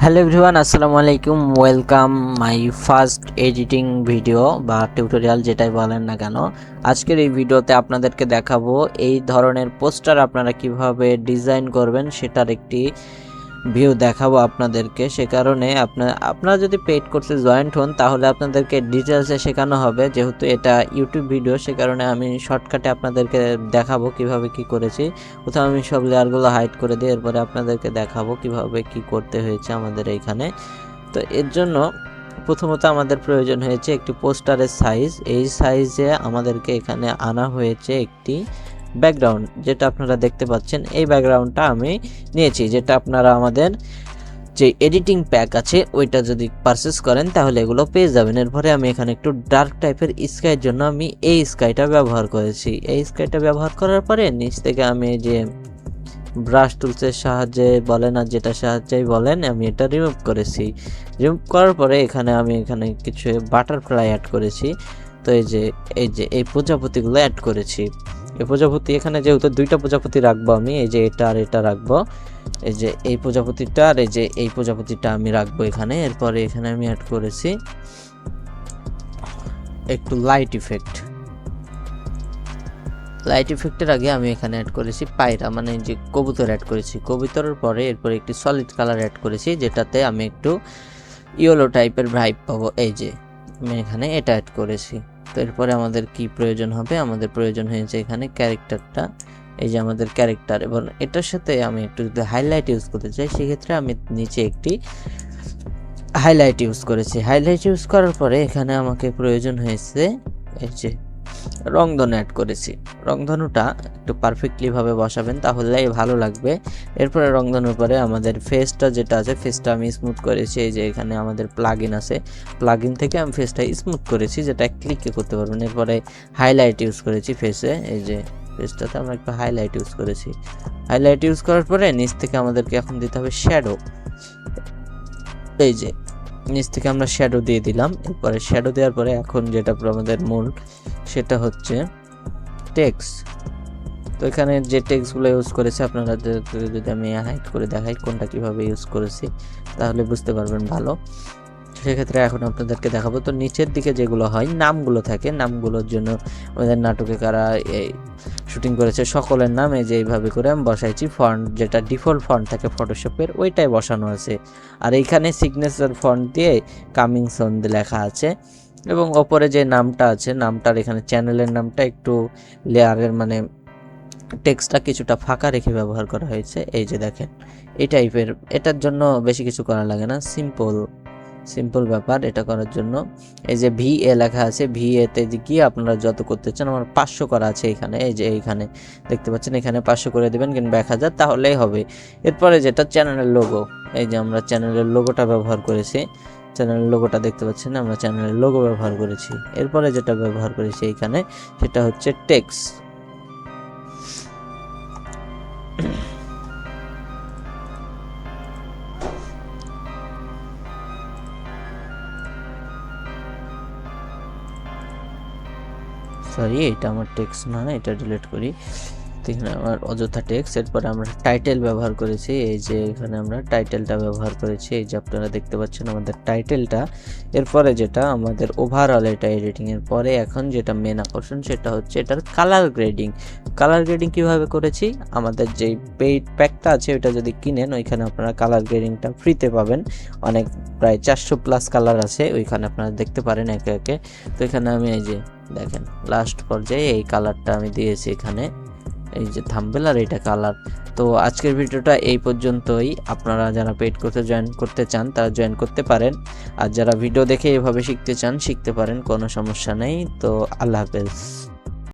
Hello everyone, আসসালামু আলাইকুম। Welcome my first editing video বা টিউটোরিয়াল, যেটাই বলেন না কেন। আজকের এই ভিডিওতে আপনাদেরকে দেখাবো এই ধরনের পোস্টার আপনারা কিভাবে ডিজাইন করবেন, সেটার একটি ভিউ দেখাবো আপনাদেরকে। সে কারণে আপনারা যদি পেইড কোর্সে জয়েন্ট হন তাহলে আপনাদেরকে ডিটেলসে শেখানো হবে। যেহেতু এটা ইউটিউব ভিডিও, সে কারণে আমি শর্টকাটে আপনাদেরকে দেখাবো কিভাবে কি করেছি। প্রথমে আমি সব লেয়ারগুলো হাইড করে দিই, এরপরে আপনাদেরকে দেখাবো কিভাবে কি করতে হয়েছে আমাদের এইখানে। তো এর জন্য প্রথমত আমাদের প্রয়োজন হয়েছে একটি পোস্টারের সাইজ। এই সাইজে আমাদেরকে এখানে আনা হয়েছে একটি ব্যাকগ্রাউন্ড, যেটা আপনারা দেখতে পাচ্ছেন। এই ব্যাকগ্রাউন্ডটা আমি নিয়েছি, যেটা আপনারা আমাদের যে এডিটিং প্যাক আছে ওইটা যদি পারচেস করেন তাহলে এগুলো পেয়ে যাবেন। এরপরে আমি এখানে একটু ডার্ক টাইপের স্কাইয়ের জন্য আমি এই স্কাইটা ব্যবহার করেছি। এই স্কাইটা ব্যবহার করার পরে নিচ থেকে আমি যে ব্রাশ টুলসের সাহায্যে বলেন আর যেটা সাহায্যেই বলেন, আমি এটা রিমুভ করেছি। রিমুভ করার পরে এখানে আমি কিছু বাটারফ্লাই অ্যাড করেছি। তো এই প্রজাপতিগুলো অ্যাড করেছি। এই প্রজাপতি এখানে যেহেতু দুইটা প্রজাপতি রাখবো আমি, এই যে এটা আর এটা রাখবো। এই যে এই প্রজাপতিটা আর এই প্রজাপতিটা আমি রাখবো এখানে। এরপরে এখানে আমি অ্যাড করেছি একটু লাইট ইফেক্টের আগে আমি এখানে অ্যাড করেছি পায়রা, মানে যে কবুতর অ্যাড করেছি। কবুতরের পরে এরপরে একটি সলিড কালার অ্যাড করেছি, যেটাতে আমি একটু ইয়েলো টাইপের ভাইব পাবো। এই যে আমি এখানে এটা অ্যাড করেছি। তো এরপরে আমাদের কি প্রয়োজন হবে, আমাদের প্রয়োজন হয়েছে এখানে ক্যারেক্টারটা। এই যে আমাদের ক্যারেক্টার, এবং এটার সাথে আমি একটু যদি হাইলাইট ইউজ করতে চাই সেক্ষেত্রে আমি নিচে একটি হাইলাইট ইউজ করেছি। হাইলাইট ইউজ করার পরে এখানে আমাকে প্রয়োজন হয়েছে এই যে রংধনু অ্যাড করেছি। রংধনুটা একটু পারফেক্টলি ভাবে বসাবেন, তাহলেই ভালো লাগবে। এরপরে রংধনুর পরে আমাদের ফেসটা যেটা আছে, ফেসটা আমি স্মুথ করেছি। এই যে এখানে আমাদের প্লাগইন আছে, প্লাগইন থেকে আমি ফেসটা স্মুথ করেছি, যেটা ক্লিকে করতে পারবেন। এরপরে হাইলাইট ইউজ করেছি ফেসে। এই যে ফেসটাতে আমরা একটু হাইলাইট ইউজ করেছি। হাইলাইট ইউজ করার পরে নিচ থেকে আমাদেরকে এখন দিতে হবে শ্যাডো। এই যে নিচ থেকে আমরা শ্যাডো দিয়ে দিলাম। এরপরে শ্যাডো দেওয়ার পরে এখন যেটা আমাদের মূল, সেটা হচ্ছে টেক্সট। তো এখানে যে টেক্সটগুলো ইউজ করেছে আপনারা যদি আমি হাইড করে দেখাই কোনটা কিভাবে ইউজ করেছি, তাহলে বুঝতে পারবেন ভালো। সেক্ষেত্রে এখন আপনাদেরকে দেখাবো। তো নিচের দিকে যেগুলো হয়, নামগুলো থাকে, নামগুলোর জন্য আমাদের নাটকে কারা শুটিং করেছে সকলের নাম এই যে এইভাবে করে আমি বসাইছি। ফন্ট যেটা ডিফল্ট ফন্ট থাকে ফটোশপের, ওইটাই বসানো আছে। আর এইখানে সিগনেচার ফন্ট দিয়ে কামিং সুন লেখা আছে। এবং ওপরে যে নামটা আছে, নামটার এখানে চ্যানেলের নামটা একটু লেয়ারের মানে টেক্সটটা কিছুটা ফাঁকা রেখে ব্যবহার করা হয়েছে। এই যে দেখেন এই টাইপের। এটার জন্য বেশি কিছু করা লাগে না, সিম্পল ব্যাপার এটা করার জন্য। এই যে VA লেখা আছে, VA-তে গিয়ে আপনারা যত করতে চান, আমার 500 করা আছে এখানে। এই যে এইখানে দেখতে পাচ্ছেন, এখানে 500 করে দেবেন কিংবা 1000, তাহলেই হবে। এরপরে যেটা চ্যানেলের লোগো, এই যে আমরা চ্যানেলের লোগোটা ব্যবহার করেছি। চ্যানেলের লোগোটা দেখতে পাচ্ছেন, আমরা চ্যানেলের লোগো ব্যবহার করেছি। এরপরে যেটা ব্যবহার করেছি এইখানে, সেটা হচ্ছে টেক্সট। সরি, এটা আমার টেক্সট না, এটা ডিলিট করি। এখানে আমার অযথা টেক্সট। এরপরে আমরা টাইটেল ব্যবহার করেছি। এই যে এখানে আমরা টাইটেলটা ব্যবহার করেছি, এই যে আপনারা দেখতে পাচ্ছেন আমাদের টাইটেলটা। এরপরে যেটা আমাদের ওভারঅল এটা এডিটিং এর পরে এখন যেটা মেন আকর্ষণ, সেটা হচ্ছে এটার কালার গ্রেডিং। কালার গ্রেডিং কিভাবে করেছি, আমাদের যে পেইড প্যাকটা আছে ওইটা যদি কিনেন, ওইখানে আপনারা কালার গ্রেডিংটা ফ্রিতে পাবেন। অনেক প্রায় 400+ কালার আছে, ওইখানে আপনারা দেখতে পারেন একে একে। তো এখানে আমি এই যে দেখেন লাস্ট পর্যায়ে এই কালারটা আমি দিয়েছি এখানে, এই যে থাম্বনেল আর এটা কালার। তো আজকের ভিডিওটা এই পর্যন্তই। আপনারা যারা পেইড কোর্সে জয়েন করতে চান তারা জয়েন করতে পারেন, আর যারা ভিডিও দেখে এভাবে শিখতে চান শিখতে পারেন, কোনো সমস্যা নেই। তো আল্লাহ হাফেজ।